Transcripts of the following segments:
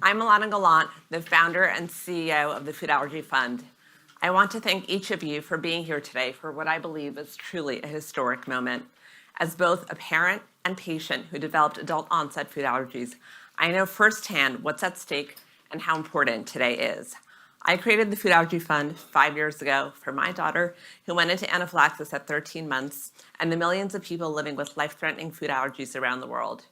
I'm Alana Gallant, the founder and CEO of the Food Allergy Fund. I want to thank each of you for being here today for what I believe is truly a historic moment. As both a parent and patient who developed adult-onset food allergies, I know firsthand what's at stake and how important today is. I created the Food Allergy Fund 5 years ago for my daughter, who went into anaphylaxis at 13 months, and the millions of people living with life-threatening food allergies around the world.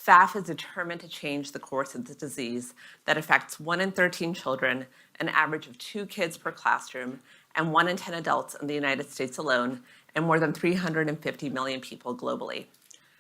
FAF is determined to change the course of the disease that affects 1 in 13 children, an average of 2 kids per classroom, and 1 in 10 adults in the United States alone, and more than 350 million people globally.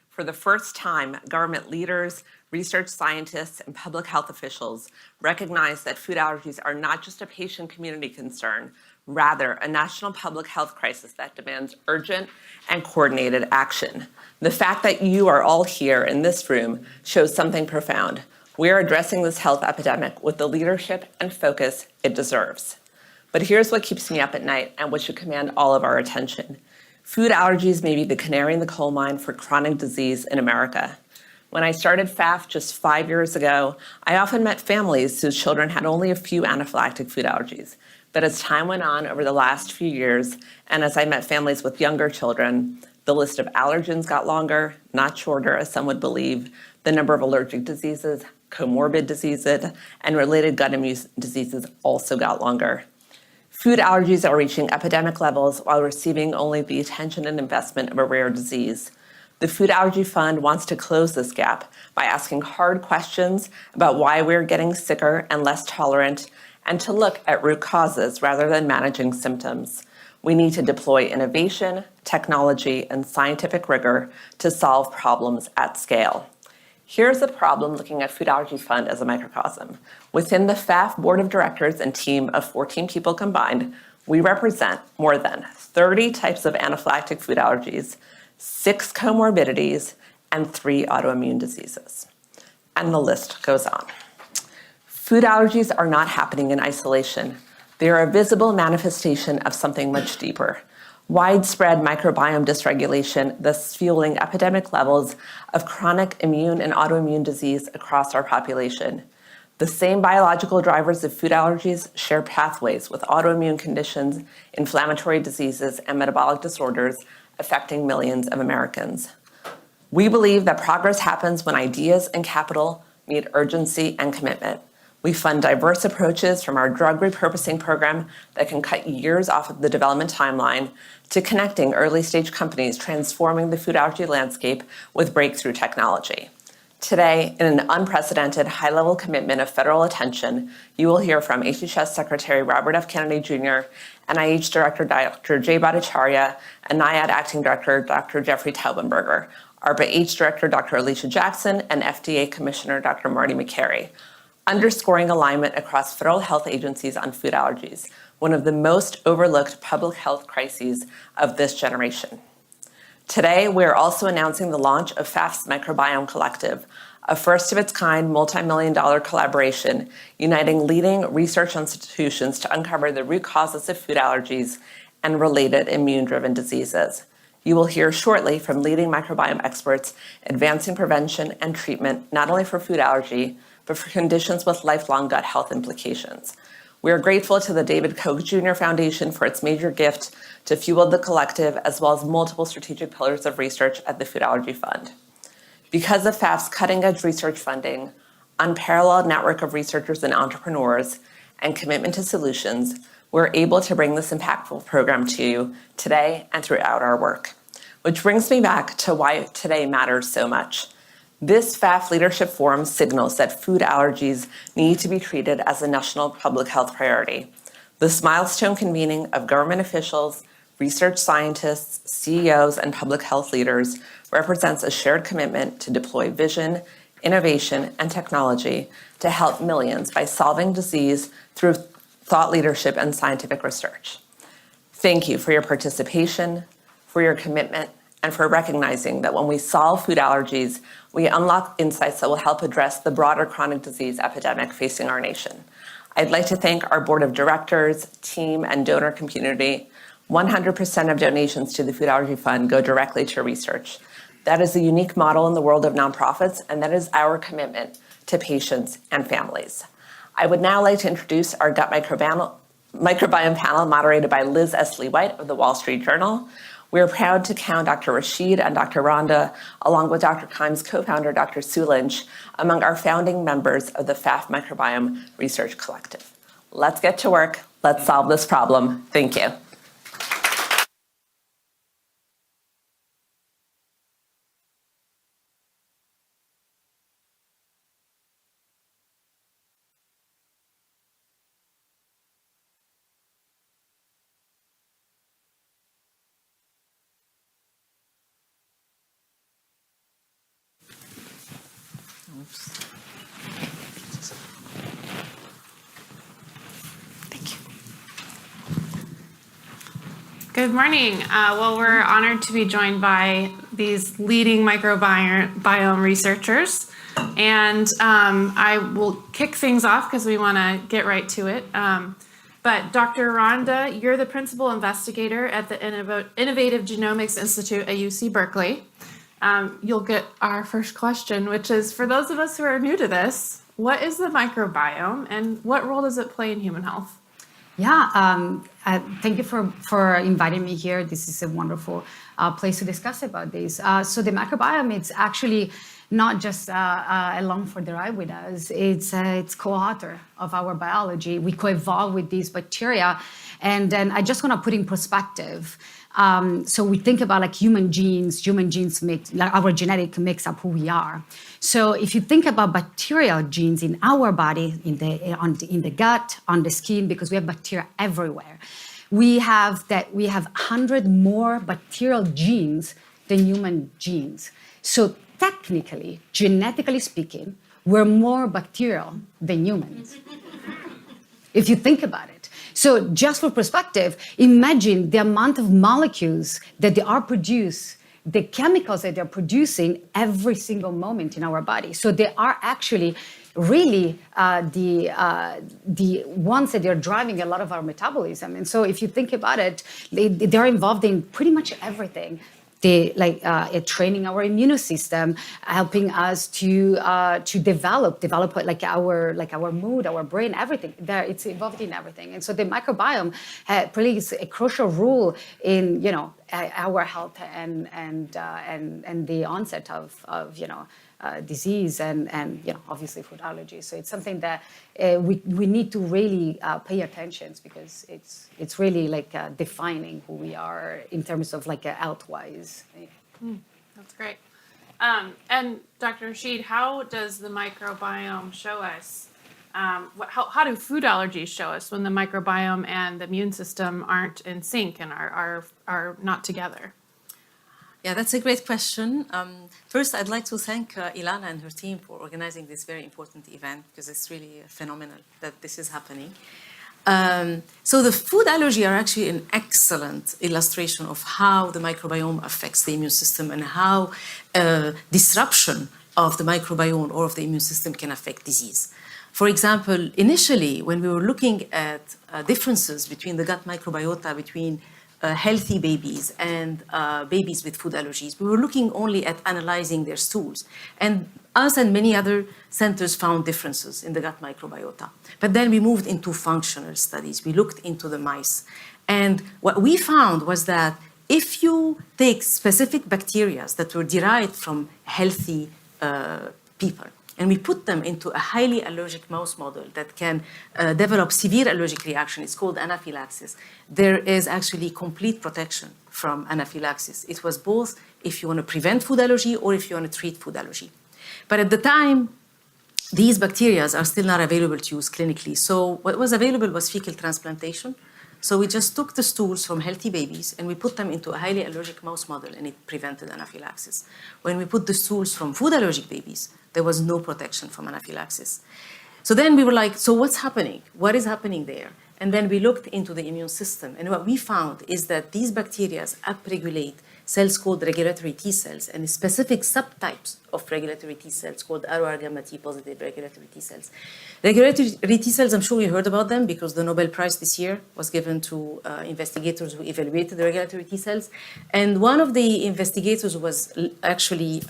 For the first time, government leaders, research scientists, and public health officials recognize that food allergies are not just a patient community concern, rather a national public health crisis that demands urgent and coordinated action. The fact that you are all here in this room shows something profound. We are addressing this health epidemic with the leadership and focus it deserves. But here's what keeps me up at night and what should command all of our attention. Food allergies may be the canary in the coal mine for chronic disease in America. When I started FAF just 5 years ago, I often met families whose children had only a few anaphylactic food allergies. But as time went on over the last few years, and as I met families with younger children, the list of allergens got longer, not shorter, as some would believe. The number of allergic diseases, comorbid diseases, and related gut immune diseases also got longer. Food allergies are reaching epidemic levels while receiving only the attention and investment of a rare disease. The Food Allergy Fund wants to close this gap by asking hard questions about why we're getting sicker and less tolerant, and to look at root causes rather than managing symptoms. We need to deploy innovation, technology, and scientific rigor to solve problems at scale. Here's the problem looking at Food Allergy Fund as a microcosm. Within the FAF board of directors and team of 14 people combined, we represent more than 30 types of anaphylactic food allergies, 6 comorbidities, and 3 autoimmune diseases. And the list goes on. Food allergies are not happening in isolation. They are a visible manifestation of something much deeper. Widespread microbiome dysregulation, thus fueling epidemic levels of chronic immune and autoimmune disease across our population. The same biological drivers of food allergies share pathways with autoimmune conditions, inflammatory diseases, and metabolic disorders affecting millions of Americans. We believe that progress happens when ideas and capital meet urgency and commitment. We fund diverse approaches from our drug repurposing program that can cut years off of the development timeline to connecting early-stage companies transforming the food allergy landscape with breakthrough technology. Today, in an unprecedented high-level commitment of federal attention, you will hear from HHS Secretary Robert F. Kennedy Jr., NIH Director Dr. Jay Bhattacharya, and NIAID Acting Director Dr. Jeffrey Taubenberger, ARPA-H Director Dr. Alicia Jackson, and FDA Commissioner Dr. Marty McCary, underscoring alignment across federal health agencies on food allergies, one of the most overlooked public health crises of this generation. Today, we are also announcing the launch of FAF's Microbiome Collective, a first-of-its-kind multi-million-dollar collaboration uniting leading research institutions to uncover the root causes of food allergies and related immune-driven diseases. You will hear shortly from leading microbiome experts advancing prevention and treatment not only for food allergy, but for conditions with lifelong gut health implications. We are grateful to the David Koch Jr. Foundation for its major gift to fuel the collective, as well as multiple strategic pillars of research at the Food Allergy Fund. Because of FAF's cutting-edge research funding, unparalleled network of researchers and entrepreneurs, and commitment to solutions, we're able to bring this impactful program to you today and throughout our work. Which brings me back to why today matters so much. This FAF Leadership Forum signals that food allergies need to be treated as a national public health priority. This milestone convening of government officials, research scientists, CEOs, and public health leaders represents a shared commitment to deploy vision, innovation, and technology to help millions by solving disease through thought leadership and scientific research. Thank you for your participation, for your commitment, and for recognizing that when we solve food allergies, we unlock insights that will help address the broader chronic disease epidemic facing our nation. I'd like to thank our board of directors, team, and donor community. 100% of donations to the Food Allergy Fund go directly to research. That is a unique model in the world of nonprofits, and that is our commitment to patients and families. I would now like to introduce our gut microbiome panel moderated by Liz S. Lee White of the Wall Street Journal. We are proud to count Dr. Rashid and Dr. Rhonda, along with Dr. Keim's co-founder, Dr. Sue Lynch, among our founding members of the FAF Microbiome Research Collective. Let's get to work. Let's solve this problem. Thank you. Thank you. Good morning. Well, we're honored to be joined by these leading microbiome researchers. And I will kick things off because we want to get right to it. But Dr. Rhonda, you're the principal investigator at the Innovative Genomics Institute at UC Berkeley. You'll get our first question, which is, for those of us who are new to this, what is the microbiome and what role does it play in human health? Yeah, thank you for inviting me here. This is a wonderful place to discuss about this. So the microbiome, it's actually not just along for the ride with us. It's co-author of our biology. We co-evolve with these bacteria. And then I just want to put in perspective. So we think about like human genes make, like our genetic makes up who we are. So if you think about bacterial genes in our body, in the gut, on the skin, because we have bacteria everywhere, we have 100 more bacterial genes than human genes. So technically, genetically speaking, we're more bacterial than humans. If you think about it. So just for perspective, imagine the amount of molecules that they are produced, the chemicals that they're producing every single moment in our body. So they are actually really the ones that are driving a lot of our metabolism. And so if you think about it, they're involved in pretty much everything. They training our immune system, helping us to develop like our mood, our brain, everything. It's involved in everything, and so the microbiome plays a crucial role in our health and the onset of disease and obviously food allergies. So it's something that we need to really pay attention because it's really like defining who we are in terms of like health-wise. That's great. And Dr. Rashid, how does the microbiome show us? How do food allergies show us when the microbiome and the immune system aren't in sync and are not together? Yeah, that's a great question. First, I'd like to thank Ilana and her team for organizing this very important event because it's really phenomenal that this is happening. So the food allergy are actually an excellent illustration of how the microbiome affects the immune system and how disruption of the microbiome or of the immune system can affect disease. For example, initially, when we were looking at differences between the gut microbiota between healthy babies and babies with food allergies, we were looking only at analyzing their stools. And us and many other centers found differences in the gut microbiota. But then we moved into functional studies. We looked into the mice. And what we found was that if you take specific bacteria that were derived from healthy people, and we put them into a highly allergic mouse model that can develop severe allergic reaction. It's called anaphylaxis. There is actually complete protection from anaphylaxis. It was both if you want to prevent food allergy or if you want to treat food allergy. But at the time, these bacteria are still not available to use clinically. So what was available was fecal transplantation. So we just took the stools from healthy babies and we put them into a highly allergic mouse model and it prevented anaphylaxis. When we put the stools from food allergic babies, there was no protection from anaphylaxis. So then we were like, so what's happening? What is happening there? And then we looked into the immune system. And what we found is that these bacteria upregulate cells called regulatory T cells and specific subtypes of regulatory T cells called ROR gamma T positive regulatory T cells. Regulatory T cells, I'm sure you heard about them because the Nobel Prize this year was given to investigators who evaluated the regulatory T cells. And one of the investigators was actually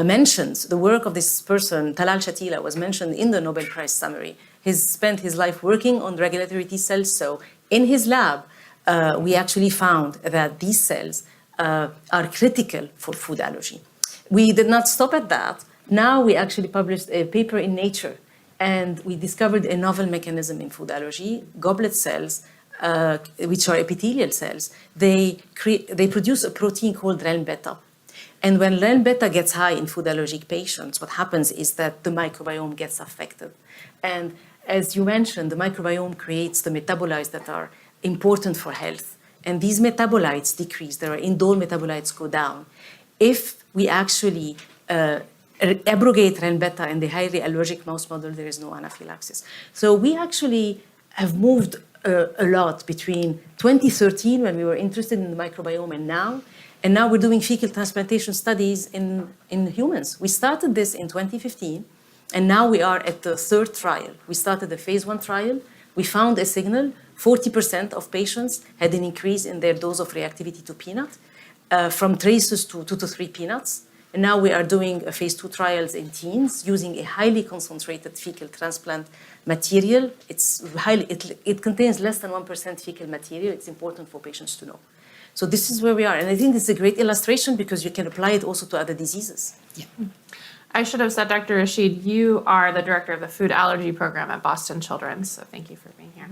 mentions the work of this person, Talal Shatila, was mentioned in the Nobel Prize summary. He's spent his life working on regulatory T cells. So in his lab, we actually found that these cells are critical for food allergy. We did not stop at that. Now we actually published a paper in Nature, and we discovered a novel mechanism in food allergy. Goblet cells, which are epithelial cells, they produce a protein called RELM beta. And when RELM beta gets high in food allergic patients, what happens is that the microbiome gets affected. And as you mentioned, the microbiome creates the metabolites that are important for health. And these metabolites decrease. Their indole metabolites go down. If we actually abrogate RELM beta in the highly allergic mouse model, there is no anaphylaxis. So we actually have moved a lot between 2013, when we were interested in the microbiome, and now we're doing fecal transplantation studies in humans. We started this in 2015, and now we are at the third trial. We started the phase 1 trial. We found a signal. 40% of patients had an increase in their dose of reactivity to peanut, from traces to 2 to 3 peanuts. And now we are doing a phase 2 trials in teens using a highly concentrated fecal transplant material. It contains less than 1% fecal material. It's important for patients to know. So this is where we are. And I think it's a great illustration because you can apply it also to other diseases. Yeah. I should have said, Dr. Rashid, you are the director of the food allergy program at Boston Children's, so thank you for being here.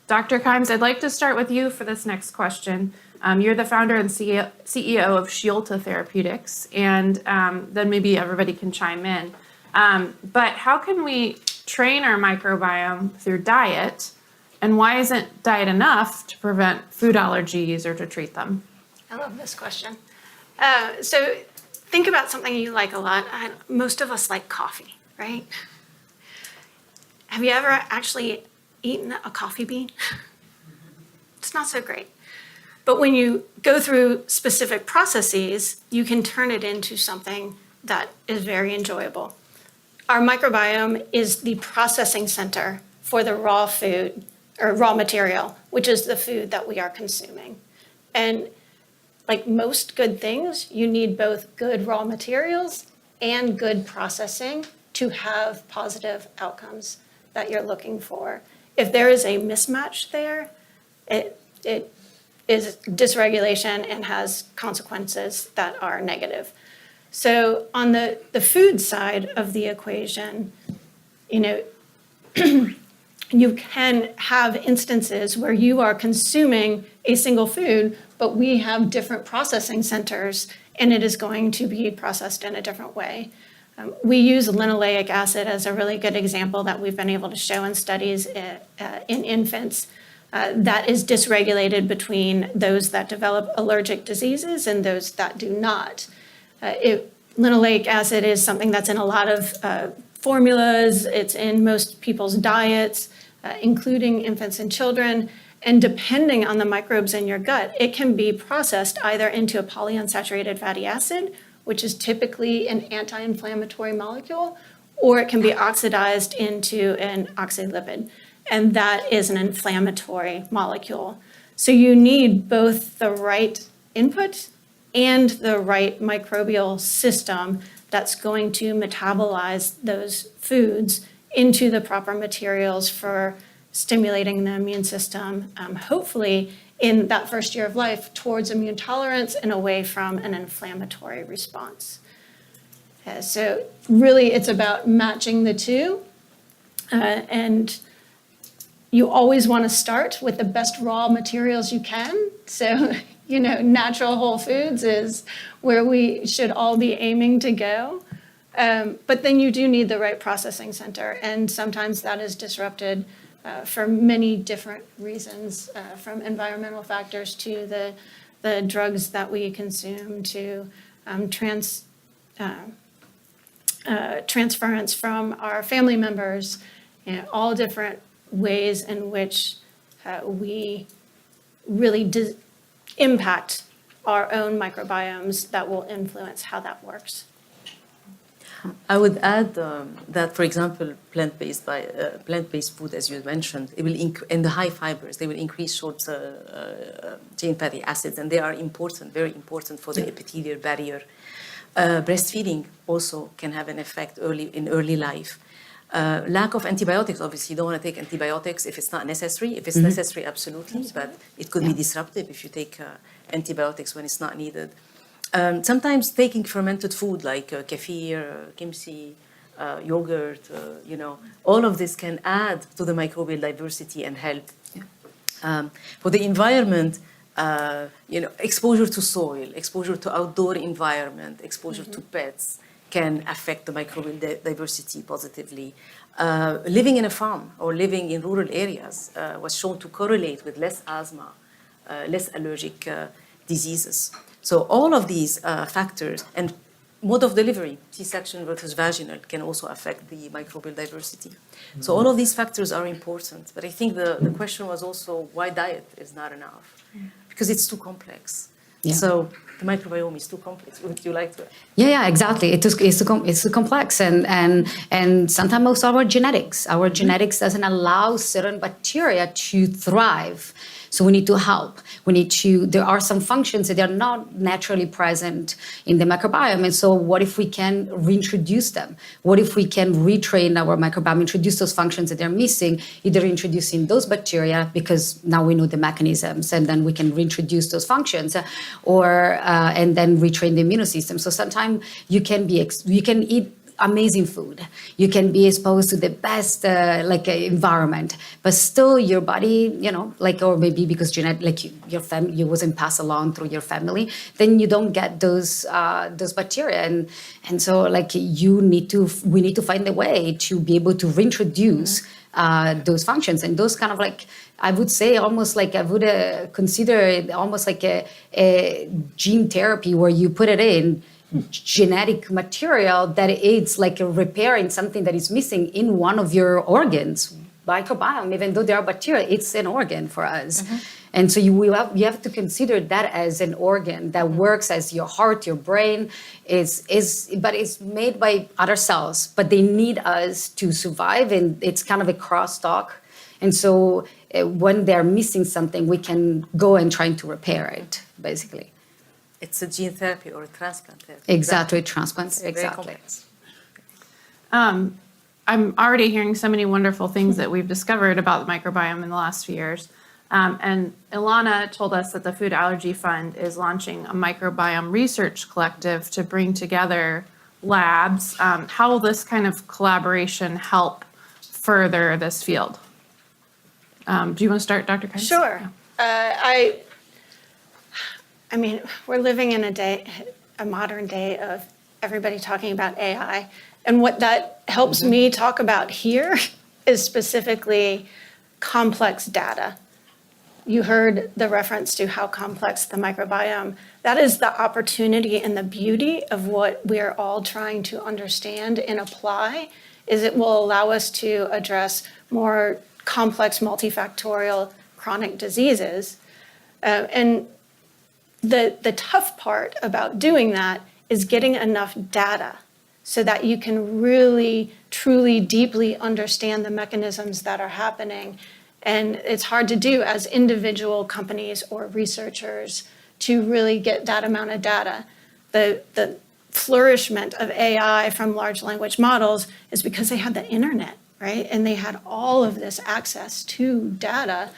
Dr. Kimes, I'd like to start with you for this next question. You're the founder and CEO of Shielta Therapeutics, and then maybe everybody can chime in. But how can we train our microbiome through diet, and why isn't diet enough to prevent food allergies or to treat them? I love this question. So think about something you like a lot. Most of us like coffee, right? Have you ever actually eaten a coffee bean? It's not so great. But when you go through specific processes, you can turn it into something that is very enjoyable. Our microbiome is the processing center for the raw food or raw material, which is the food that we are consuming. And like most good things, you need both good raw materials and good processing to have positive outcomes that you're looking for. If there is a mismatch there, it is dysregulation and has consequences that are negative. So on the food side of the equation, you can have instances where you are consuming a single food, but we have different processing centers, and it is going to be processed in a different way. We use linoleic acid as a really good example that we've been able to show in studies in infants that is dysregulated between those that develop allergic diseases and those that do not. Linoleic acid is something that's in a lot of formulas. It's in most people's diets, including infants and children. And depending on the microbes in your gut, it can be processed either into a polyunsaturated fatty acid, which is typically an anti-inflammatory molecule, or it can be oxidized into an oxalipid, and that is an inflammatory molecule. So you need both the right input and the right microbial system that's going to metabolize those foods into the proper materials for stimulating the immune system, hopefully in that first year of life towards immune tolerance and away from an inflammatory response. So really it's about matching the two, and you always want to start with the best raw materials you can. So, natural whole foods is where we should all be aiming to go. But then you do need the right processing center, and sometimes that is disrupted for many different reasons, from environmental factors to the drugs that we consume to transference from our family members, all different ways in which we really impact our own microbiomes that will influence how that works. I would add that, for example, plant-based food, as you mentioned, it will and the high fibers, they will increase short chain fatty acids, and they are important, very important for the epithelial barrier. Breastfeeding also can have an effect in early life. Lack of antibiotics, obviously, you don't want to take antibiotics if it's not necessary. If it's necessary, absolutely, but it could be disruptive if you take antibiotics when it's not needed. Sometimes taking fermented food like kefir, kimchi, yogurt, all of this can add to the microbial diversity and help. For the environment, exposure to soil, exposure to outdoor environment, exposure to pets can affect the microbial diversity positively. Living in a farm or living in rural areas was shown to correlate with less asthma, less allergic diseases. So all of these factors, and mode of delivery, C-section versus vaginal, can also affect the microbial diversity. So all of these factors are important. But I think the question was also why diet is not enough, because it's too complex. Yeah. So the microbiome is too complex. Would you like to? Yeah, exactly. It's too complex, and sometimes also our genetics. Our genetics doesn't allow certain bacteria to thrive. So we need to help. There are some functions that are not naturally present in the microbiome. And so what if we can reintroduce them? What if we can retrain our microbiome, introduce those functions that they're missing, either introducing those bacteria, because now we know the mechanisms, and then we can reintroduce those functions, and then retrain the immune system. So sometimes you can eat amazing food. You can be exposed to the best environment, but still your body, or maybe because your family, you wasn't passed along through your family, then you don't get those bacteria, and so we need to find a way to be able to reintroduce those functions, and those kind of I would say almost I would consider it almost like a gene therapy, where you put it in genetic material that it's like repairing something that is missing in one of your organs. Microbiome, even though there are bacteria, it's an organ for us. And so you have to consider that as an organ that works as your heart, your brain, but it's made by other cells, but they need us to survive, and it's kind of a crosstalk. And so when they're missing something, we can go and try to repair it, basically. It's a gene therapy or a transplant therapy. Exactly, transplants, Very exactly. complex. I'm already hearing so many wonderful things that we've discovered about the microbiome in the last few years. And Ilana told us that the Food Allergy Fund is launching a microbiome research collective to bring together labs. How will this kind of collaboration help further this field? Do you want to start, Dr. Kimes? Sure. I mean, we're living in a modern day of everybody talking about AI. And what that helps me talk about here is specifically complex data. You heard the reference to how complex the microbiome. That is the opportunity and the beauty of what we're all trying to understand and apply, is it will allow us to address more complex multifactorial chronic diseases. And the tough part about doing that is getting enough data so that you can really, truly, deeply understand the mechanisms that are happening. And it's hard to do as individual companies or researchers to really get that amount of data. The flourishment of AI from large language models is because they had the internet, right? And they had all of this access to data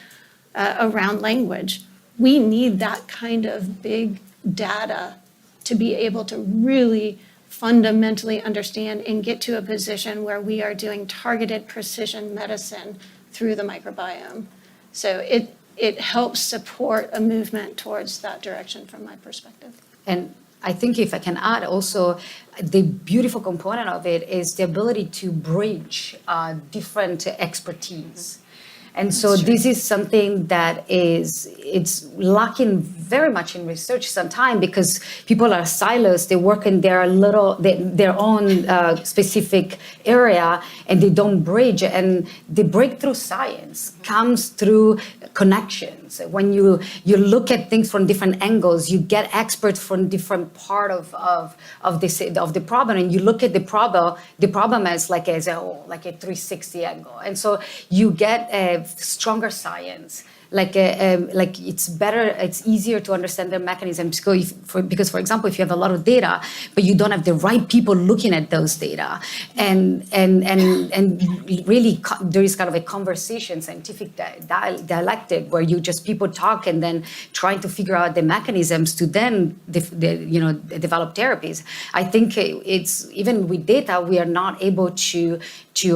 around language. We need that kind of big data to be able to really fundamentally understand and get to a position where we are doing targeted precision medicine through the microbiome. So it helps support a movement towards that direction from my perspective. And I think if I can add also, the beautiful component of it is the ability to bridge different expertise. And so this is something that it's lacking very much in research sometimes, because people are silos, they work in their own specific area, and they don't bridge. And the breakthrough science comes through connections. When you look at things from different angles, you get experts from different part of the problem, and you look at the problem as a 360 angle. And so you get a stronger science like it's better, it's easier to understand their mechanisms. Because, for example, if you have a lot of data, but you don't have the right people looking at those data, and really there is kind of a conversation, scientific dialectic, where people talk and then trying to figure out the mechanisms to then develop therapies. I think it's even with data we are not able to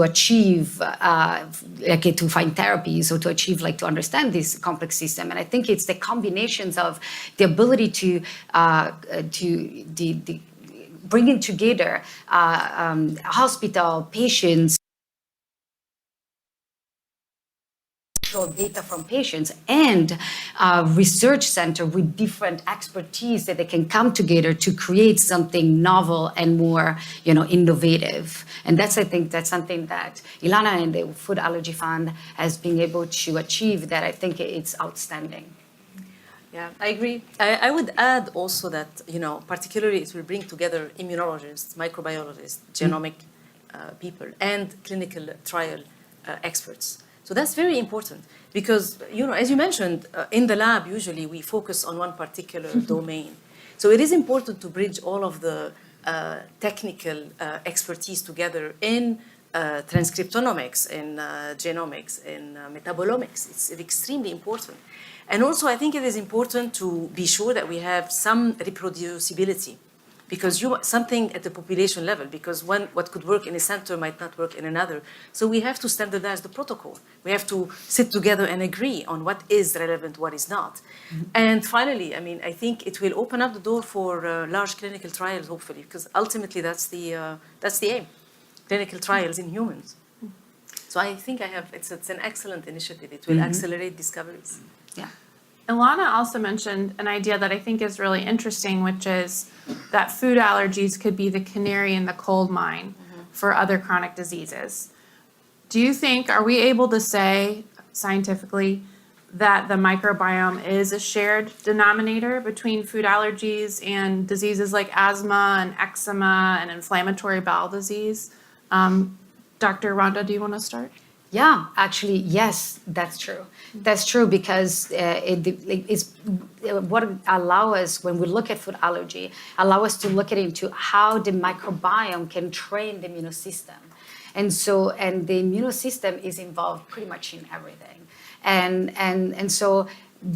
achieve to find therapies or to achieve to understand this complex system. And I think it's the combinations of the ability to bringing together hospital patients, data from patients, and research center with different expertise that they can come together to create something novel and more innovative. And I think that's something that Ilana and the Food Allergy Fund has been able to achieve, that I think it's outstanding. Yeah, I agree. I would add also that, particularly it will bring together immunologists, microbiologists, genomic people, and clinical trial experts. So that's very important because, as you mentioned, in the lab, usually we focus on one particular domain. So it is important to bridge all of the technical expertise together in transcriptomics, in genomics, in metabolomics. It's extremely important. And also, I think it is important to be sure that we have some reproducibility, because something at the population level, because what could work in a center might not work in another. So we have to standardize the protocol. We have to sit together and agree on what is relevant, what is not. Mm-hmm. And finally, I think it will open up the door for large clinical trials, hopefully, because ultimately that's the aim, clinical trials in humans. So I think it's an excellent initiative. It will accelerate discoveries. Yeah. Ilana also mentioned an idea that I think is really interesting, which is that food allergies could be the canary in the coal mine for other chronic diseases. Do you think, are we able to say scientifically that the microbiome is a shared denominator between food allergies and diseases like asthma and eczema and inflammatory bowel disease? Dr. Rhonda, do you want to start? Yeah, actually, yes, that's true. That's true because it's what allow us, when we look at food allergy, allow us to look at into how the microbiome can train the immune system. And the immune system is involved pretty much in everything. And so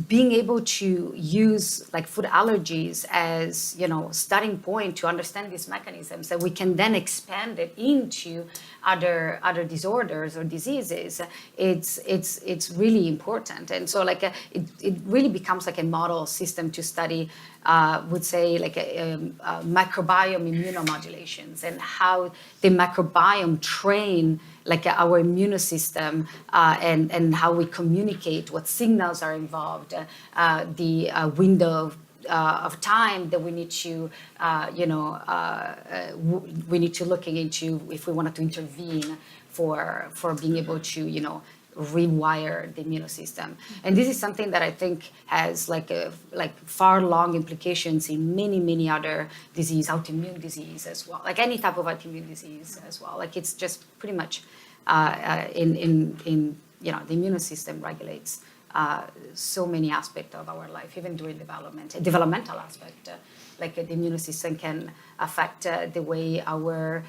being able to use food allergies as starting point to understand these mechanisms, that we can then expand it into other disorders or diseases, it's really important. And so it really becomes a model system to study, would say microbiome immunomodulations, and how the microbiome train our immune system, and how we communicate, what signals are involved, the window of time that we need to, we need to looking into if we wanted to intervene for being able to, rewire the immune system. And this is something that I think has far long implications in many other disease, autoimmune disease as well, any type of autoimmune disease as well. It's just pretty much in the immune system regulates so many aspects of our life, even during developmental aspect. The immune system can affect the way our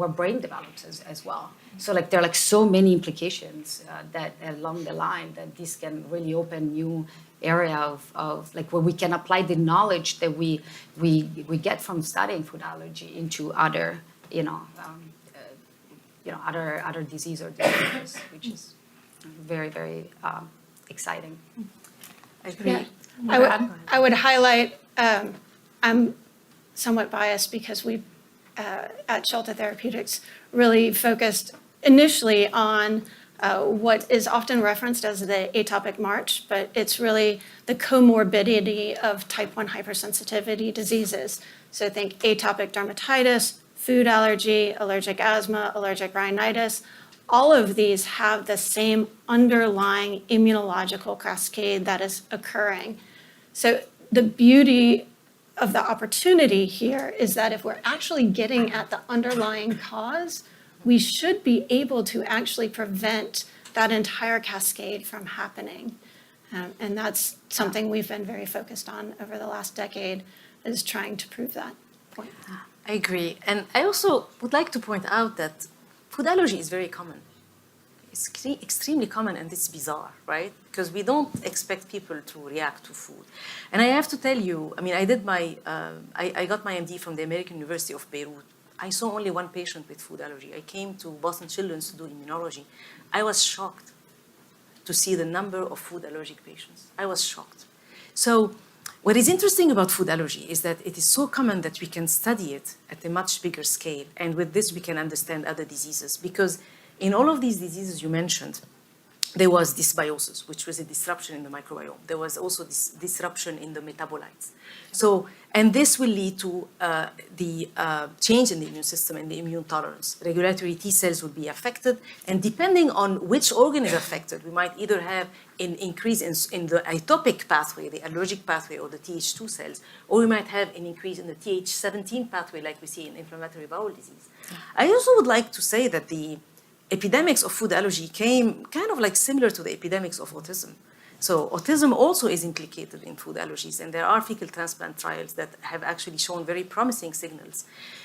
brain develops as well. So there are so many implications that along the line that this can really open new area of where we can apply the knowledge that we get from studying food allergy into other other disease or disorders, which is very, very exciting. I agree. Yeah. I would highlight, I'm somewhat biased because we at Shelter Therapeutics really focused initially on what is often referenced as the atopic march, but it's really the comorbidity of type 1 hypersensitivity diseases. So think atopic dermatitis, food allergy, allergic asthma, allergic rhinitis. All of these have the same underlying immunological cascade that is occurring. So the beauty of the opportunity here is that if we're actually getting at the underlying cause, we should be able to actually prevent that entire cascade from happening. And that's something we've been very focused on over the last decade, is trying to prove that point. I agree. And I also would like to point out that food allergy is very common. It's extremely common, and it's bizarre, right? Because we don't expect people to react to food. And I have to tell you, I mean, I got my MD from the American University of Beirut. I saw only one patient with food allergy. I came to Boston Children's to do immunology. I was shocked to see the number of food allergic patients. I was shocked. So what is interesting about food allergy is that it is so common that we can study it at a much bigger scale. And with this, we can understand other diseases. Because in all of these diseases you mentioned, there was dysbiosis, which was a disruption in the microbiome. There was also this disruption in the metabolites. So, and this will lead to the change in the immune system and the immune tolerance. Regulatory T cells will be affected, and depending on which organ is affected, we might either have an increase in the atopic pathway, the allergic pathway, or the Th2 cells, or we might have an increase in the Th17 pathway, like we see in inflammatory bowel disease. I also would like to say that the epidemics of food allergy came kind of like similar to the epidemics of autism. So autism also is implicated in food allergies, and there are fecal transplant trials that have actually shown very promising signals.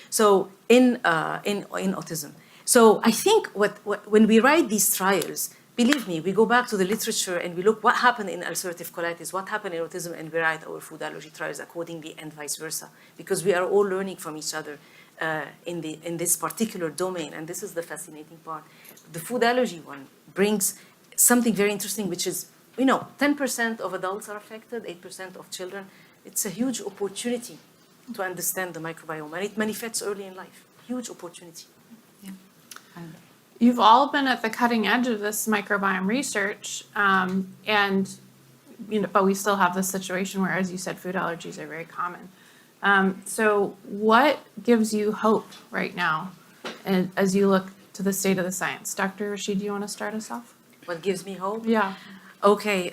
So in autism. So I think when we write these trials, believe me, we go back to the literature and we look what happened in ulcerative colitis, what happened in autism, and we write our food allergy trials accordingly, and vice versa, because we are all learning from each other in this particular domain, and this is the fascinating part. The food allergy one brings something very interesting, which is, 10% of adults are affected, 8% of children. It's a huge opportunity to understand the microbiome, and it manifests early in life. Huge opportunity. Yeah. You've all been at the cutting edge of this microbiome research, and but we still have this situation where, as you said, food allergies are very common. So what gives you hope right now as you look to the state of the science? Dr. Rashid, do you want to start us off? What gives me hope? Yeah. Okay,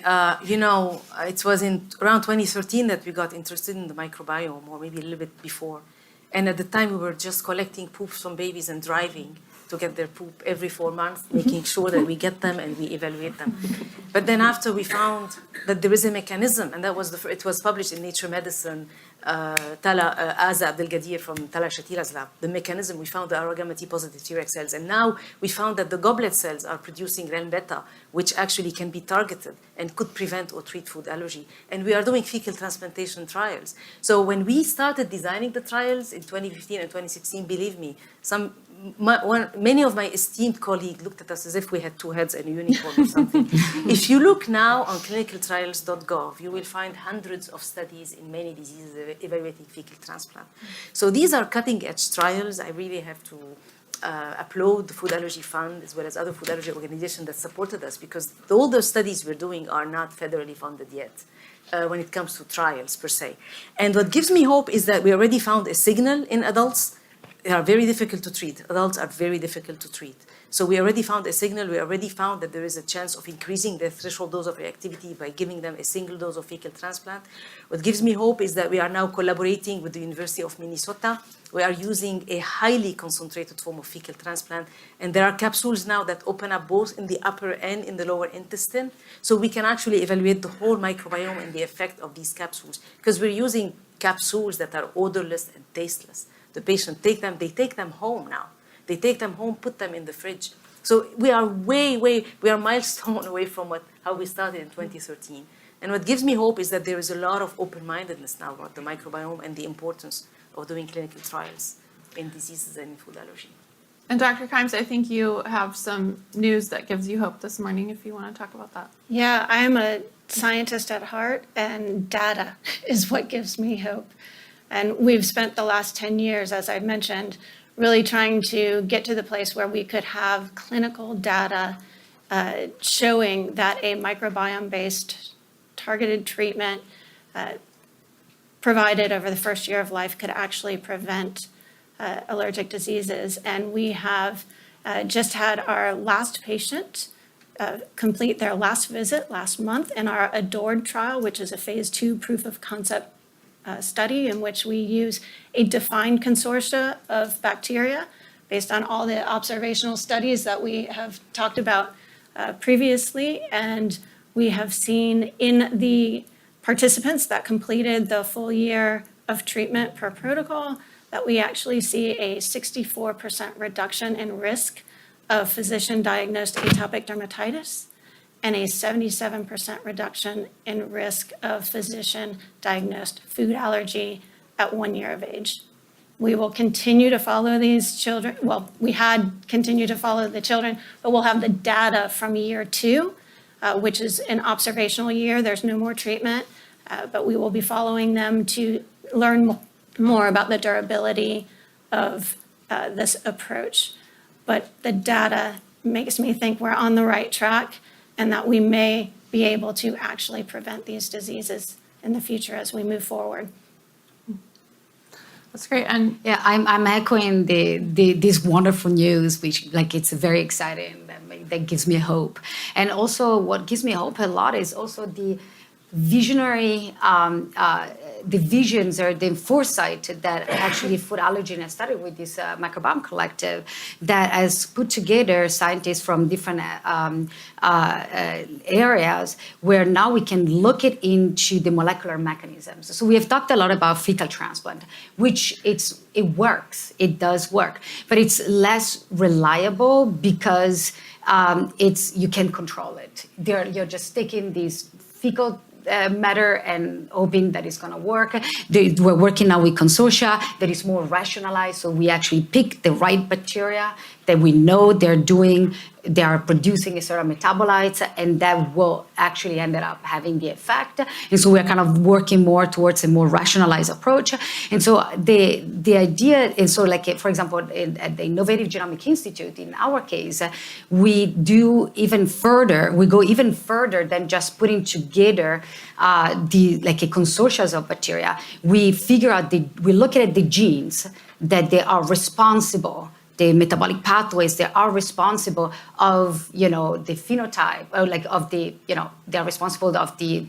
it was in around 2013 that we got interested in the microbiome, or maybe a little bit before. And at the time, we were just collecting poops from babies and driving to get their poop every 4 months, making sure that we get them and we evaluate them. But then after we found that there is a mechanism, and it was published in Nature Medicine, Aza Abdelgadir from Tala Shatila's lab. The mechanism, we found the gamma T positive Treg cells, and now we found that the goblet cells are producing REN beta, which actually can be targeted and could prevent or treat food allergy. And we are doing fecal transplantation trials. So when we started designing the trials in 2015 and 2016, believe me, many of my esteemed colleagues looked at us as if we had two heads and a unicorn or something. If you look now on clinicaltrials.gov, you will find hundreds of studies in many diseases evaluating fecal transplant. So these are cutting-edge trials. I really have to applaud the Food Allergy Fund as well as other food allergy organizations that supported us, because all the studies we're doing are not federally funded yet when it comes to trials per se. And what gives me hope is that we already found a signal in adults. They are very difficult to treat. Adults are very difficult to treat. So we already found a signal. We already found that there is a chance of increasing their threshold dose of reactivity by giving them a single dose of fecal transplant. What gives me hope is that we are now collaborating with the University of Minnesota. We are using a highly concentrated form of fecal transplant. And there are capsules now that open up both in the upper and in the lower intestine. So we can actually evaluate the whole microbiome and the effect of these capsules, because we're using capsules that are odorless and tasteless. The patient they take them home now. They take them home, put them in the fridge. So we are we are milestone away from how we started in 2013. And what gives me hope is that there is a lot of open-mindedness now about the microbiome and the importance of doing clinical trials in diseases and in food allergy. And Dr. Kimes, I think you have some news that gives you hope this morning, if you want to talk about that. Yeah, I am a scientist at heart, and data is what gives me hope. And we've spent the last 10 years, as I mentioned, really trying to get to the place where we could have clinical data showing that a microbiome-based targeted treatment provided over the first year of life could actually prevent allergic diseases. And we have just had our last patient complete their last visit last month in our ADORED trial, which is a phase 2 proof of concept study in which we use a defined consortia of bacteria based on all the observational studies that we have talked about previously, and we have seen in the participants that completed the full year of treatment per protocol that we actually see a 64% reduction in risk of physician-diagnosed atopic dermatitis and a 77% reduction in risk of physician-diagnosed food allergy at 1 year of age. We will continue to follow these children. Well, we had continued to follow the children, but we'll have the data from year 2, which is an observational year. There's no more treatment, but we will be following them to learn more about the durability of this approach. But the data makes me think we're on the right track and that we may be able to actually prevent these diseases in the future as we move forward. That's great. And Yeah, I'm echoing this wonderful news, which like it's very exciting. That gives me hope. And also, what gives me hope a lot is also the visionary, the visions or the foresight that actually food allergy has started with this microbiome collective that has put together scientists from different areas where now we can look it into the molecular mechanisms. So we have talked a lot about fecal transplant, which it works, it does work, but it's less reliable because you can control it. You're just taking these fecal matter and hoping that it's going to work. We're working now with consortia that is more rationalized, so we actually pick the right bacteria that we know they are producing a certain metabolites, and that will actually end up having the effect. And so we're kind of working more towards a more rationalized approach. And so the idea is, so like, for example, at the Innovative Genomic Institute, in our case, we go even further than just putting together like a consortia of bacteria. We look at the genes that they are responsible, the metabolic pathways that are responsible of, the phenotype, or like of the, they're responsible of the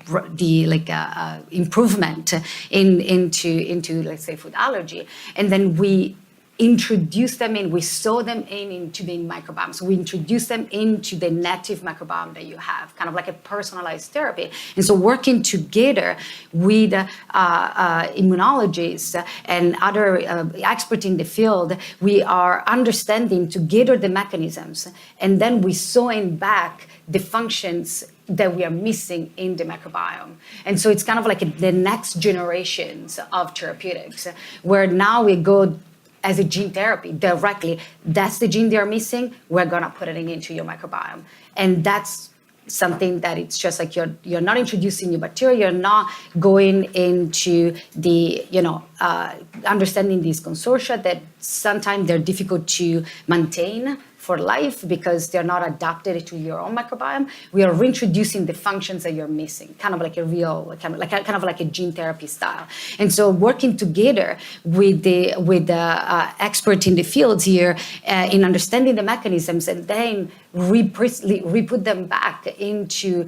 improvement into, let's say, food allergy. And then we introduce them we sow them into the microbiome. So we introduce them into the native microbiome that you have, kind of like a personalized therapy. And so working together with immunologists and other experts in the field, we are understanding together the mechanisms, and then we sowing back the functions that we are missing in the microbiome. And so it's kind of like the next generations of therapeutics, where now we go as a gene therapy directly. That's the gene they're missing. We're gonna put it into your microbiome, and that's something that it's just like you're not introducing new bacteria. You're not going into the understanding these consortia that sometimes they're difficult to maintain for life because they're not adapted to your own microbiome. We are reintroducing the functions that you're missing, kind of like a gene therapy style. And so working together with the expert in the fields here in understanding the mechanisms and then re-put them back into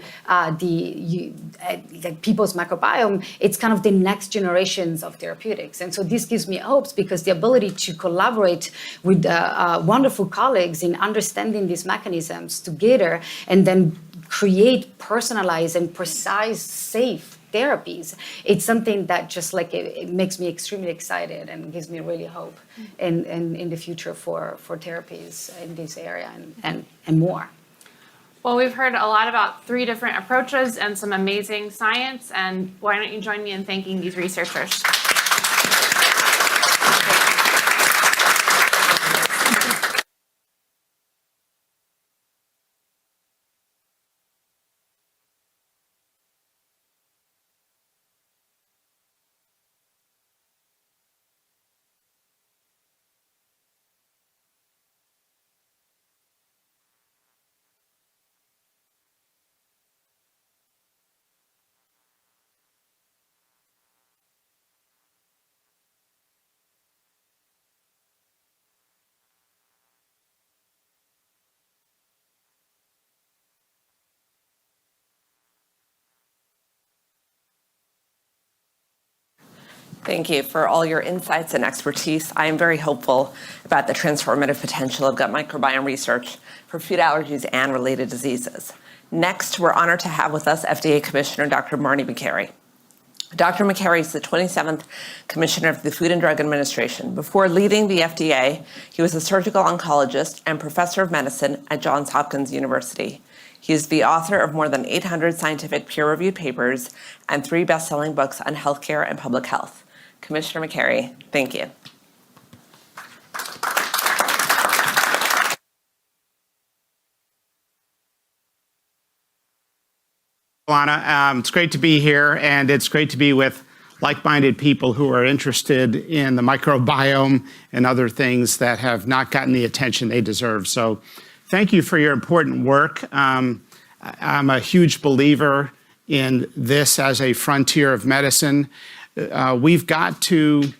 people's microbiome, it's kind of the next generations of therapeutics. And so this gives me hopes because the ability to collaborate with wonderful colleagues in understanding these mechanisms together and then create personalized and precise, safe therapies, it's something that just like it makes me extremely excited and gives me really hope in the future for therapies in this area and more. well, we've heard a lot about 3 different approaches and some amazing science. And why don't you join me in thanking these researchers? Thank you for all your insights and expertise. I am very hopeful about the transformative potential of gut microbiome research for food allergies and related diseases. Next, we're honored to have with us FDA Commissioner Dr. Marty Makary. Dr. Makary is the 27th Commissioner of the Food and Drug Administration. Before leading the FDA, he was a surgical oncologist and professor of medicine at Johns Hopkins University. He is the author of more than 800 scientific peer-reviewed papers and 3 best-selling books on healthcare and public health. Commissioner Makary, thank you. Alana, it's great to be here, and it's great to be with like-minded people who are interested in the microbiome and other things that have not gotten the attention they deserve. So thank you for your important work. I'm a huge believer in this as a frontier of medicine. We've got to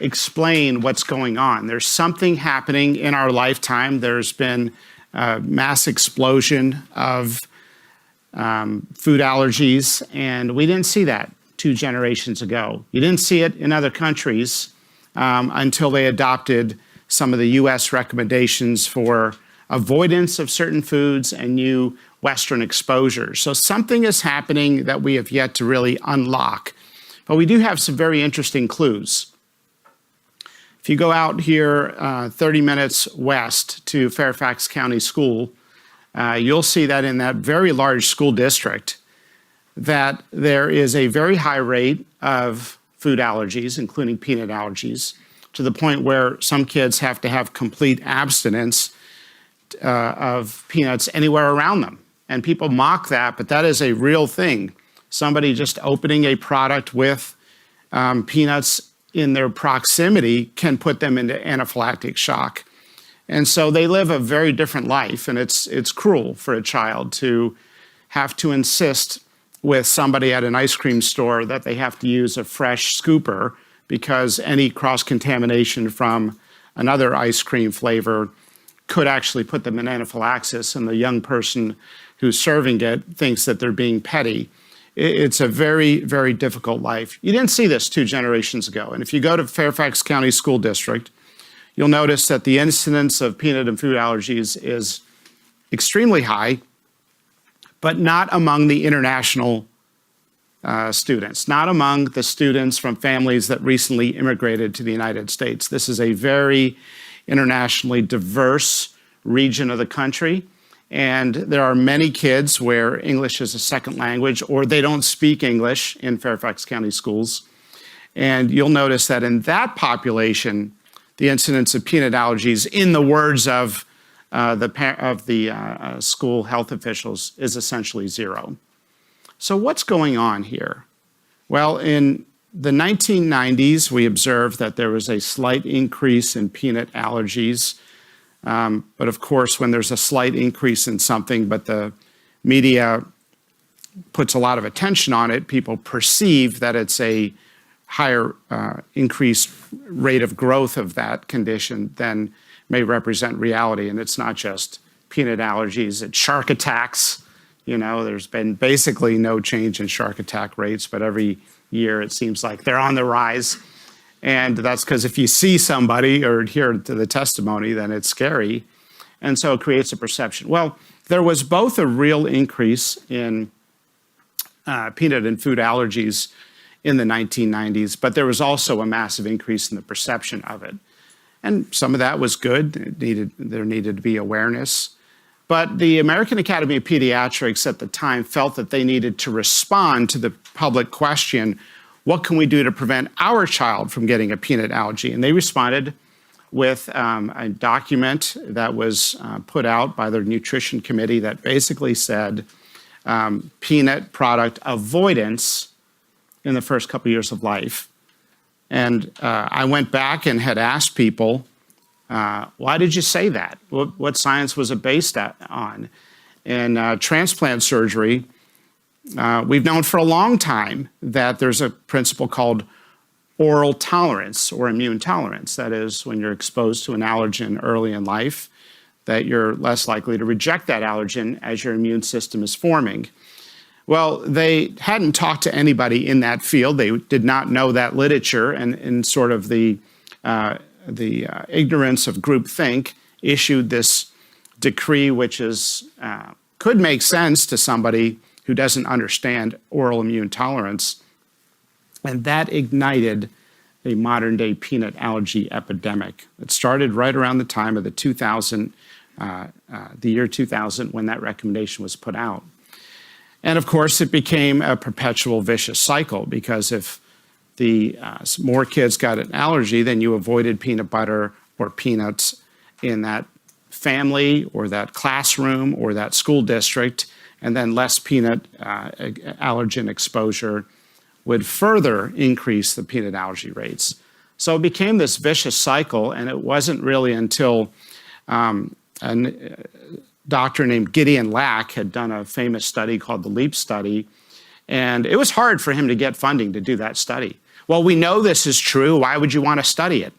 explain what's going on. There's something happening in our lifetime. There's been a mass explosion of food allergies, and we didn't see that 2 generations ago. You didn't see it in other countries until they adopted some of the US recommendations for avoidance of certain foods and new Western exposures. So something is happening that we have yet to really unlock. But we do have some very interesting clues. If you go out here 30 minutes west to Fairfax County School, you'll see that in that very large school district that there is a very high rate of food allergies, including peanut allergies, to the point where some kids have to have complete abstinence of peanuts anywhere around them. And people mock that, but that is a real thing. Somebody just opening a product with peanuts in their proximity can put them into anaphylactic shock. And so they live a very different life, and it's cruel for a child to have to insist with somebody at an ice cream store that they have to use a fresh scooper because any cross-contamination from another ice cream flavor could actually put them in anaphylaxis, and the young person who's serving it thinks that they're being petty. It's a very, very difficult life. You didn't see this 2 generations ago, and if you go to Fairfax County School District, you'll notice that the incidence of peanut and food allergies is extremely high, but not among the international students, not among the students from families that recently immigrated to the United States. This is a very internationally diverse region of the country, and there are many kids where English is a second language or they don't speak English in Fairfax County schools. And you'll notice that in that population, the incidence of peanut allergies, in the words of the school health officials, is essentially 0. So what's going on here? Well, in the 1990s, we observed that there was a slight increase in peanut allergies. But of course, when there's a slight increase in something, but the media puts a lot of attention on it, people perceive that it's a higher increased rate of growth of that condition than may represent reality. And it's not just peanut allergies, it's shark attacks. You know, there's been basically no change in shark attack rates, but every year it seems like they're on the rise. And that's because if you see somebody or hear the testimony, then it's scary. And so it creates a perception. Well, there was both a real increase in peanut and food allergies in the 1990s, but there was also a massive increase in the perception of it. And some of that was good. There needed to be awareness. But the American Academy of Pediatrics at the time felt that they needed to respond to the public question, what can we do to prevent our child from getting a peanut allergy? And they responded with a document that was put out by their nutrition committee that basically said peanut product avoidance in the first couple years of life. And I went back and had asked people, why did you say that? What science was it based on? In transplant surgery, we've known for a long time that there's a principle called oral tolerance or immune tolerance. That is, when you're exposed to an allergen early in life, that you're less likely to reject that allergen as your immune system is forming. Well, they hadn't talked to anybody in that field. They did not know that literature, and in sort of the ignorance of groupthink, issued this decree, which is could make sense to somebody who doesn't understand oral immune tolerance, and that ignited a modern-day peanut allergy epidemic. It started right around the time of the year 2000, when that recommendation was put out. And of course, it became a perpetual vicious cycle, because if the more kids got an allergy, then you avoided peanut butter or peanuts in that family or that classroom or that school district, and then less peanut allergen exposure would further increase the peanut allergy rates. So it became this vicious cycle, and it wasn't really until a doctor named Gideon Lack had done a famous study called the LEAP study, and it was hard for him to get funding to do that study. Well, we know this is true. Why would you want to study it?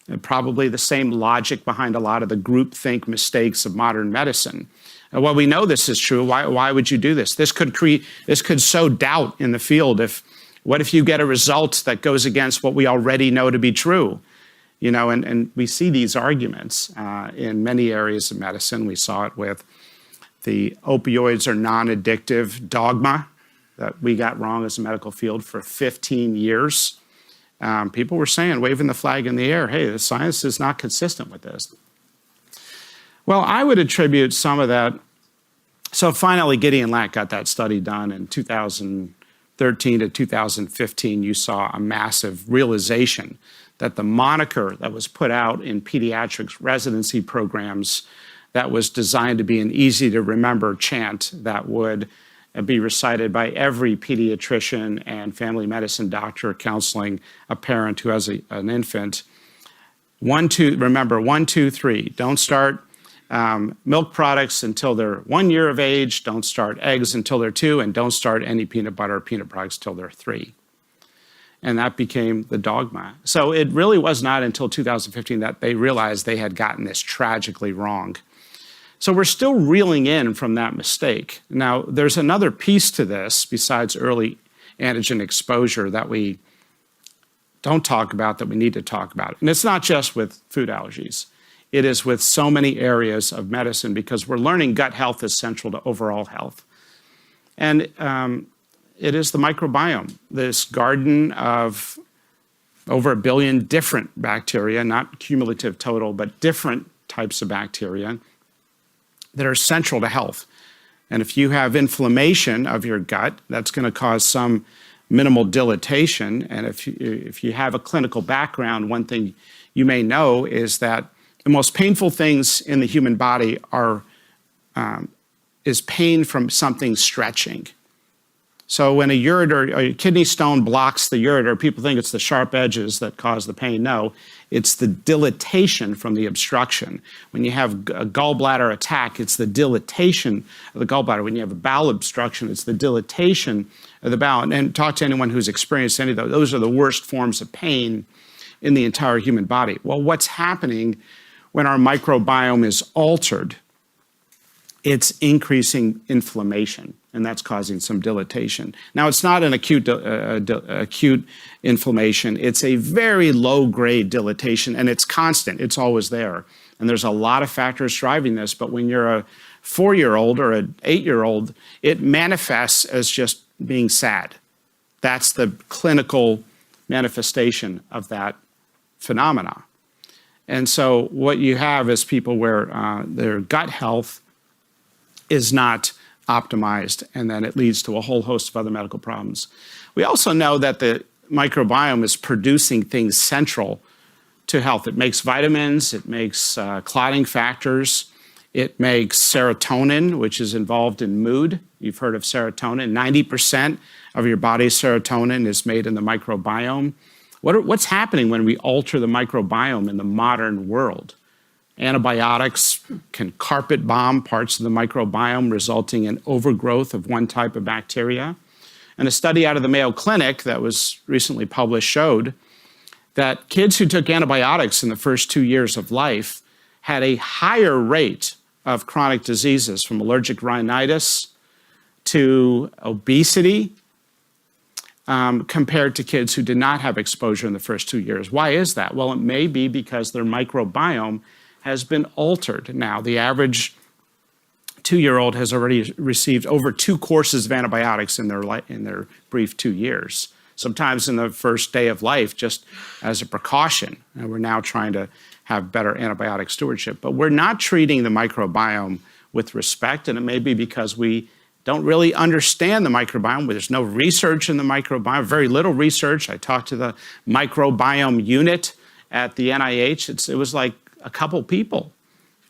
And probably the same logic behind a lot of the groupthink mistakes of modern medicine. Well, we know this is true. Why would you do this? This could sow doubt in the field. What if you get a result that goes against what we already know to be true? You know, and we see these arguments in many areas of medicine. We saw it with the opioids are non-addictive dogma that we got wrong as a medical field for 15 years. People were saying, waving the flag in the air, hey, the science is not consistent with this. Well, I would attribute some of that. So finally, Gideon Lack got that study done in 2013 to 2015. You saw a massive realization that the moniker that was put out in pediatrics residency programs that was designed to be an easy-to-remember chant that would be recited by every pediatrician and family medicine doctor counseling a parent who has an infant. Remember, 1, 2, 3. Don't start milk products until they're 1 year of age. Don't start eggs until they're 2, and don't start any peanut butter or peanut products till they're 3. And that became the dogma. So it really was not until 2015 that they realized they had gotten this tragically wrong. So we're still reeling in from that mistake. Now, there's another piece to this besides early antigen exposure that we don't talk about that we need to talk about. And it's not just with food allergies. It is with so many areas of medicine, because we're learning gut health is central to overall health. And it is the microbiome, this garden of over 1 billion different bacteria, not cumulative total, but different types of bacteria that are central to health. And if you have inflammation of your gut, that's going to cause some minimal dilatation. And if you have a clinical background, one thing you may know is that the most painful things in the human body is pain from something stretching. So when a ureter or a kidney stone blocks the ureter, people think it's the sharp edges that cause the pain. No, it's the dilatation from the obstruction. When you have a gallbladder attack, it's the dilatation of the gallbladder. When you have a bowel obstruction, it's the dilatation of the bowel. And talk to anyone who's experienced any of those. Those are the worst forms of pain in the entire human body. Well, what's happening when our microbiome is altered? It's increasing inflammation, and that's causing some dilatation. Now, it's not an acute inflammation. It's a very low-grade dilatation, and it's constant. It's always there. And there's a lot of factors driving this, but when you're a 4-year-old or an 8-year-old, it manifests as just being sad. That's the clinical manifestation of that phenomena. And so what you have is people where their gut health is not optimized, and then it leads to a whole host of other medical problems. We also know that the microbiome is producing things central to health. It makes vitamins, it makes clotting factors, it makes serotonin, which is involved in mood. You've heard of serotonin. 90% of your body's serotonin is made in the microbiome. What's happening when we alter the microbiome in the modern world? Antibiotics can carpet bomb parts of the microbiome, resulting in overgrowth of one type of bacteria. And a study out of the Mayo Clinic that was recently published showed that kids who took antibiotics in the first 2 years of life had a higher rate of chronic diseases, from allergic rhinitis to obesity compared to kids who did not have exposure in the first 2 years. Why is that? Well, it may be because their microbiome has been altered. Now, the average 2-year-old has already received over 2 courses of antibiotics in their brief 2 years, sometimes in the first day of life, just as a precaution. And we're now trying to have better antibiotic stewardship. But we're not treating the microbiome with respect, and it may be because we don't really understand the microbiome. There's no research in the microbiome, very little research. I talked to the microbiome unit at the NIH. It was like a couple people.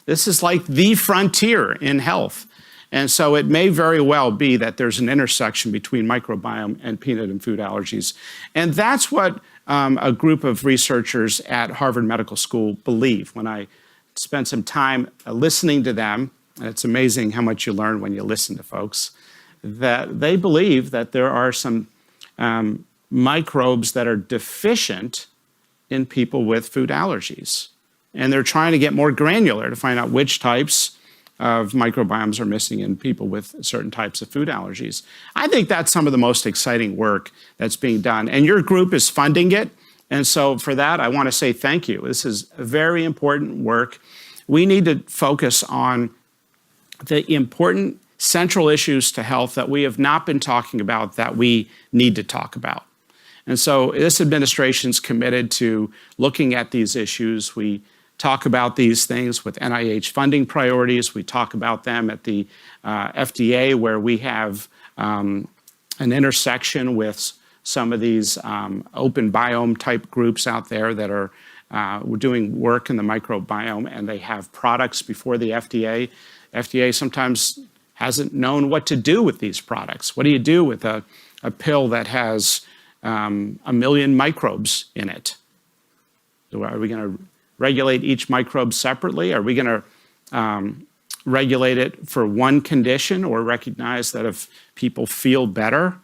This is like the frontier in health. And so it may very well be that there's an intersection between microbiome and peanut and food allergies. And that's what a group of researchers at Harvard Medical School believe. When I spent some time listening to them, and it's amazing how much you learn when you listen to folks, that they believe that there are some microbes that are deficient in people with food allergies. And they're trying to get more granular to find out which types of microbiomes are missing in people with certain types of food allergies. I think that's some of the most exciting work that's being done. And your group is funding it. And so for that, I want to say thank you. This is very important work. We need to focus on the important central issues to health that we have not been talking about that we need to talk about. And so this administration's committed to looking at these issues. We talk about these things with NIH funding priorities. We talk about them at the FDA, where we have an intersection with some of these open biome type groups out there that are doing work in the microbiome, and they have products before the FDA. FDA sometimes hasn't known what to do with these products. What do you do with a pill that has 1 million microbes in it? Are we going to regulate each microbe separately? Are we going to regulate it for one condition, or recognize that if people feel better,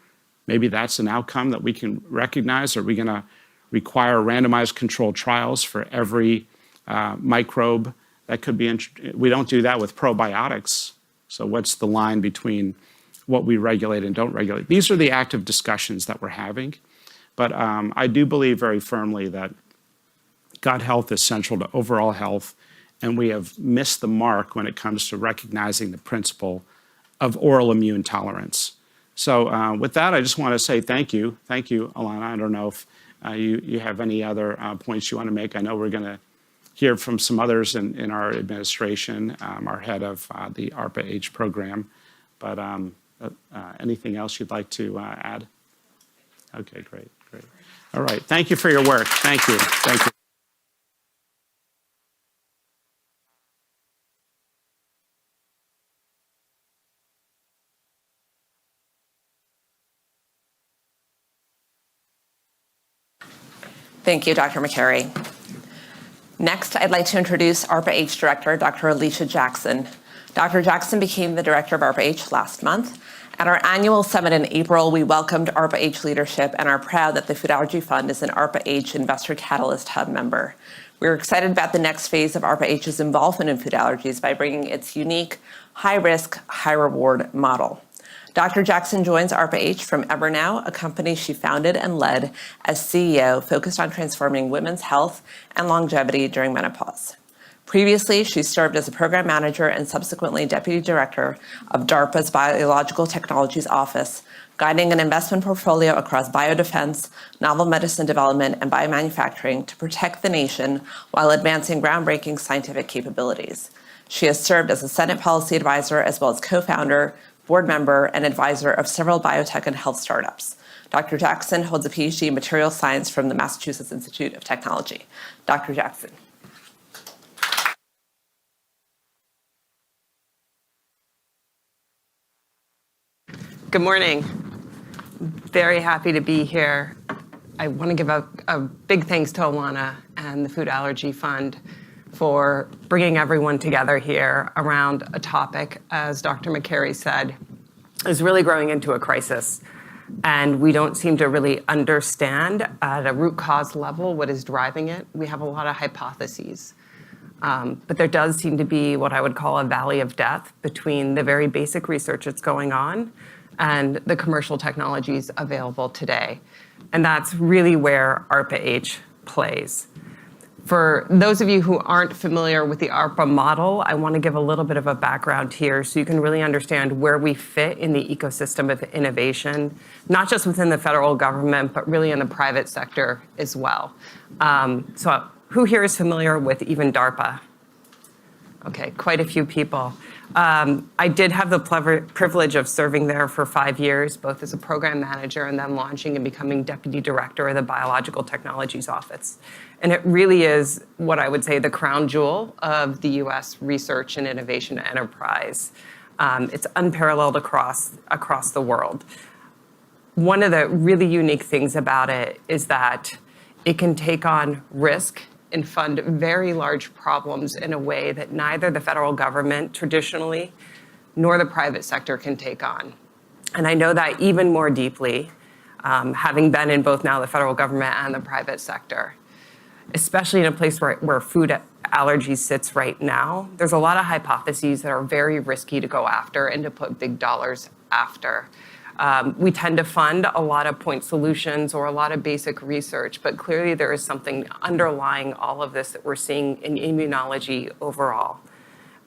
maybe that's an outcome that we can recognize? Are we going to require randomized controlled trials for every microbe that could be? We don't do that with probiotics. So what's the line between what we regulate and don't regulate? These are the active discussions that we're having. But I do believe very firmly that gut health is central to overall health, and we have missed the mark when it comes to recognizing the principle of oral immune tolerance. So with that, I just want to say thank you. Thank you, Alana. I don't know if you have any other points you want to make. I know we're going to hear from some others in our administration, our head of the ARPA-H program. But anything else you'd like to add? Okay, great. All right, thank you for your work. Thank you. Thank you, Dr. McCary. Next, I'd like to introduce ARPA-H Director, Dr. Alicia Jackson. Dr. Jackson became the director of ARPA-H last month. At our annual summit in April, we welcomed ARPA-H leadership and are proud that the Food Allergy Fund is an ARPA-H Investor Catalyst Hub member. We're excited about the next phase of ARPA-H's involvement in food allergies by bringing its unique high-risk, high-reward model. Dr. Jackson joins ARPA-H from Evernow, a company she founded and led as CEO focused on transforming women's health and longevity during menopause. Previously, she served as a program manager and subsequently deputy director of DARPA's Biological Technologies Office, guiding an investment portfolio across biodefense, novel medicine development, and biomanufacturing to protect the nation while advancing groundbreaking scientific capabilities. She has served as a Senate policy advisor as well as co-founder, board member, and advisor of several biotech and health startups. Dr. Jackson holds a PhD in material science from the Massachusetts Institute of Technology. Dr. Jackson. Good morning. Very happy to be here. I want to give a big thanks to Alana and the Food Allergy Fund for bringing everyone together here around a topic, as Dr. McCary said, is really growing into a crisis. And we don't seem to really understand at a root cause level what is driving it. We have a lot of hypotheses. But there does seem to be what I would call a valley of death between the very basic research that's going on and the commercial technologies available today. And that's really where ARPA-H plays. For those of you who aren't familiar with the ARPA model, I want to give a little bit of a background here so you can really understand where we fit in the ecosystem of innovation, not just within the federal government, but really in the private sector as well. So who here is familiar with even DARPA? Okay, quite a few people. I did have the privilege of serving there for 5 years, both as a program manager and then launching and becoming deputy director of the Biological Technologies Office. And it really is what I would say the crown jewel of the US research and innovation enterprise. It's unparalleled across the world. One of the really unique things about it is that it can take on risk and fund very large problems in a way that neither the federal government traditionally nor the private sector can take on. And I know that even more deeply, having been in both now the federal government and the private sector, especially in a place where food allergy sits right now. There's a lot of hypotheses that are very risky to go after and to put big dollars after. We tend to fund a lot of point solutions or a lot of basic research, but clearly there is something underlying all of this that we're seeing in immunology overall.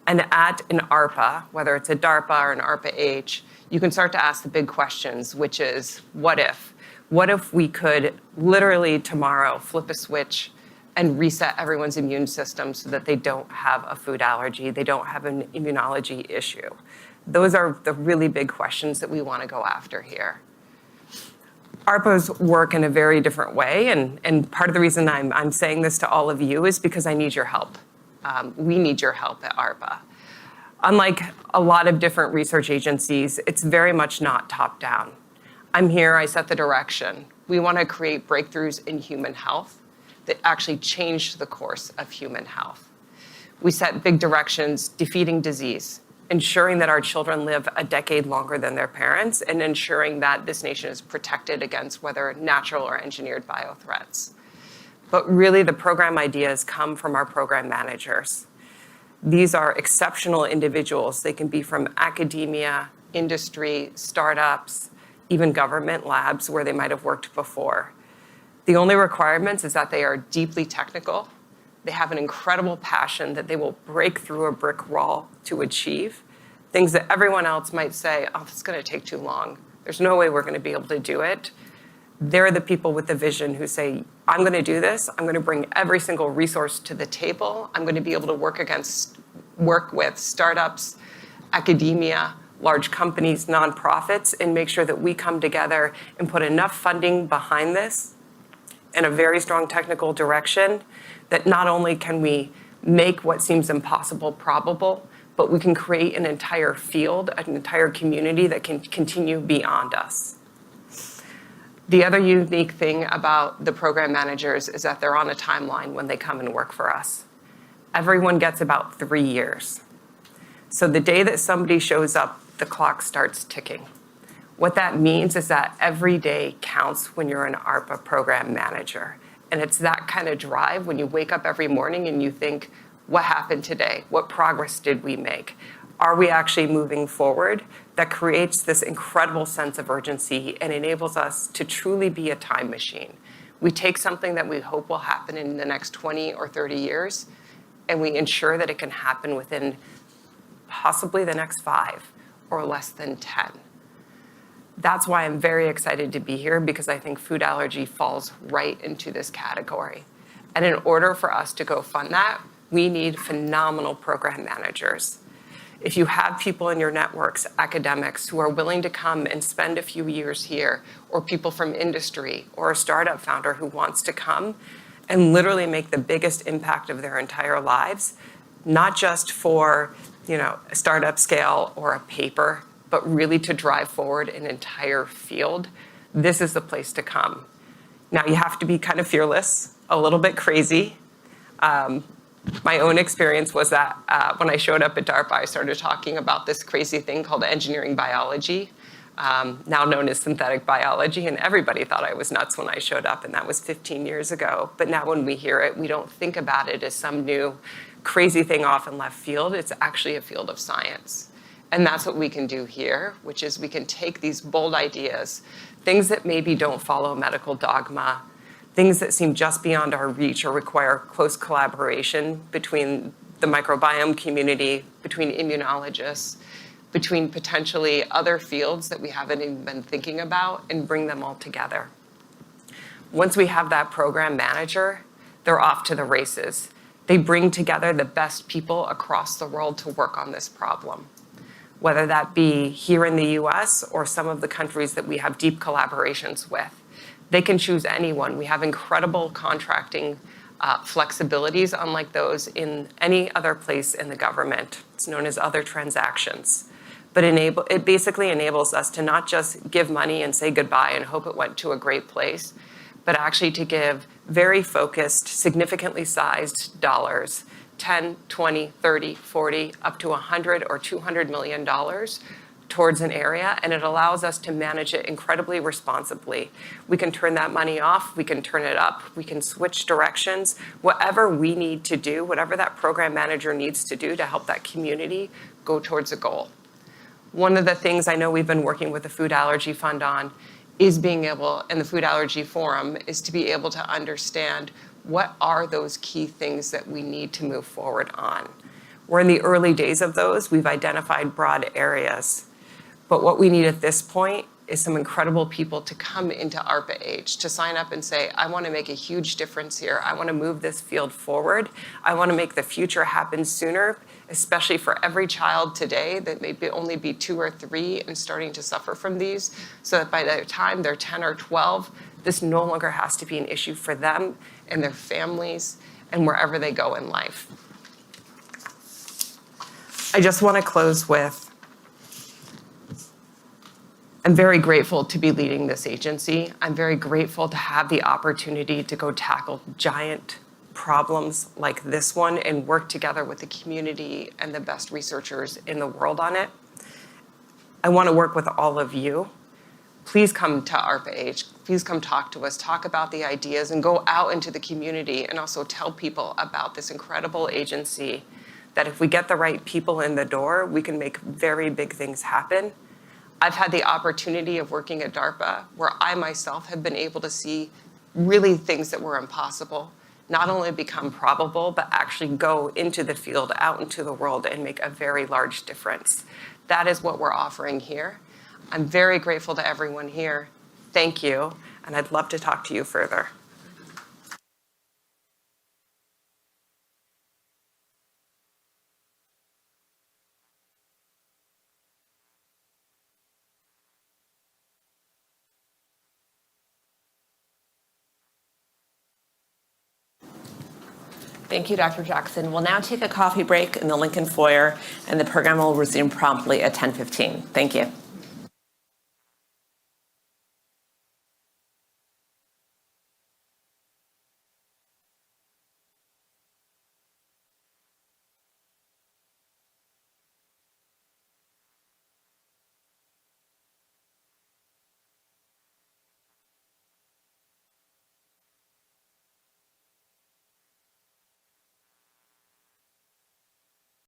And at an ARPA, whether it's a DARPA or an ARPA-H, you can start to ask the big questions, which is, what if? What if we could literally tomorrow flip a switch and reset everyone's immune system so that they don't have a food allergy, they don't have an immunology issue? Those are the really big questions that we want to go after here. ARPAs work in a very different way, and part of the reason I'm saying this to all of you is because I need your help. We need your help at ARPA. Unlike a lot of different research agencies, it's very much not top-down. I'm here, I set the direction. We want to create breakthroughs in human health that actually change the course of human health. We set big directions, defeating disease, ensuring that our children live a decade longer than their parents, and ensuring that this nation is protected against whether natural or engineered biothreats. But really, the program ideas come from our program managers. These are exceptional individuals. They can be from academia, industry, startups, even government labs where they might have worked before. The only requirements is that they are deeply technical. They have an incredible passion that they will break through a brick wall to achieve. Things that everyone else might say, oh, it's going to take too long. There's no way we're going to be able to do it. They're the people with the vision who say, I'm going to do this. I'm going to bring every single resource to the table. I'm going to be able to work with startups, academia, large companies, nonprofits, and make sure that we come together and put enough funding behind this in a very strong technical direction that not only can we make what seems impossible probable, but we can create an entire field, an entire community that can continue beyond us. The other unique thing about the program managers is that they're on a timeline when they come and work for us. Everyone gets about 3 years. So the day that somebody shows up, the clock starts ticking. What that means is that every day counts when you're an ARPA program manager. And it's that kind of drive when you wake up every morning and you think, what happened today? What progress did we make? Are we actually moving forward? That creates this incredible sense of urgency and enables us to truly be a time machine. We take something that we hope will happen in the next 20 or 30 years, and we ensure that it can happen within possibly the next 5 or less than 10. That's why I'm very excited to be here, because I think food allergy falls right into this category. And in order for us to go fund that, we need phenomenal program managers. If you have people in your networks, academics, who are willing to come and spend a few years here, or people from industry, or a startup founder who wants to come and literally make the biggest impact of their entire lives, not just for, a startup scale or a paper, but really to drive forward an entire field, this is the place to come. Now, you have to be kind of fearless, a little bit crazy. My own experience was that when I showed up at DARPA, I started talking about this crazy thing called engineering biology, now known as synthetic biology, and everybody thought I was nuts when I showed up, and that was 15 years ago. But now when we hear it, we don't think about it as some new crazy thing off in left field. It's actually a field of science. And that's what we can do here, which is we can take these bold ideas, things that maybe don't follow medical dogma, things that seem just beyond our reach or require close collaboration between the microbiome community, between immunologists, between potentially other fields that we haven't even been thinking about, and bring them all together. Once we have that program manager, they're off to the races. They bring together the best people across the world to work on this problem, whether that be here in the US or some of the countries that we have deep collaborations with. They can choose anyone. We have incredible contracting flexibilities, unlike those in any other place in the government. It's known as other transactions. But it basically enables us to not just give money and say goodbye and hope it went to a great place, but actually to give very focused, significantly sized dollars, 10, 20, 30, 40, up to 100 or $200 million towards an area, and it allows us to manage it incredibly responsibly. We can turn that money off, we can turn it up, we can switch directions, whatever we need to do, whatever that program manager needs to do to help that community go towards a goal. One of the things I know we've been working with the Food Allergy Fund on is being able, and the Food Allergy Forum, is to be able to understand what are those key things that we need to move forward on. We're in the early days of those. We've identified broad areas. But what we need at this point is some incredible people to come into ARPA-H, to sign up and say, I want to make a huge difference here. I want to move this field forward. I want to make the future happen sooner, especially for every child today that may only be 2 or 3 and starting to suffer from these, so that by the time they're 10 or 12, this no longer has to be an issue for them and their families and wherever they go in life. I just want to close with, I'm very grateful to be leading this agency. I'm very grateful to have the opportunity to go tackle giant problems like this one and work together with the community and the best researchers in the world on it. I want to work with all of you. Please come to ARPA-H. Please come talk to us, talk about the ideas, and go out into the community and also tell people about this incredible agency that if we get the right people in the door, we can make very big things happen. I've had the opportunity of working at DARPA, where I myself have been able to see really things that were impossible, not only become probable, but actually go into the field, out into the world, and make a very large difference. That is what we're offering here. I'm very grateful to everyone here. Thank you, and I'd love to talk to you further. Thank you, Dr. Jackson. We'll now take a coffee break in the Lincoln foyer, and the program will resume promptly at 10:15. Thank you.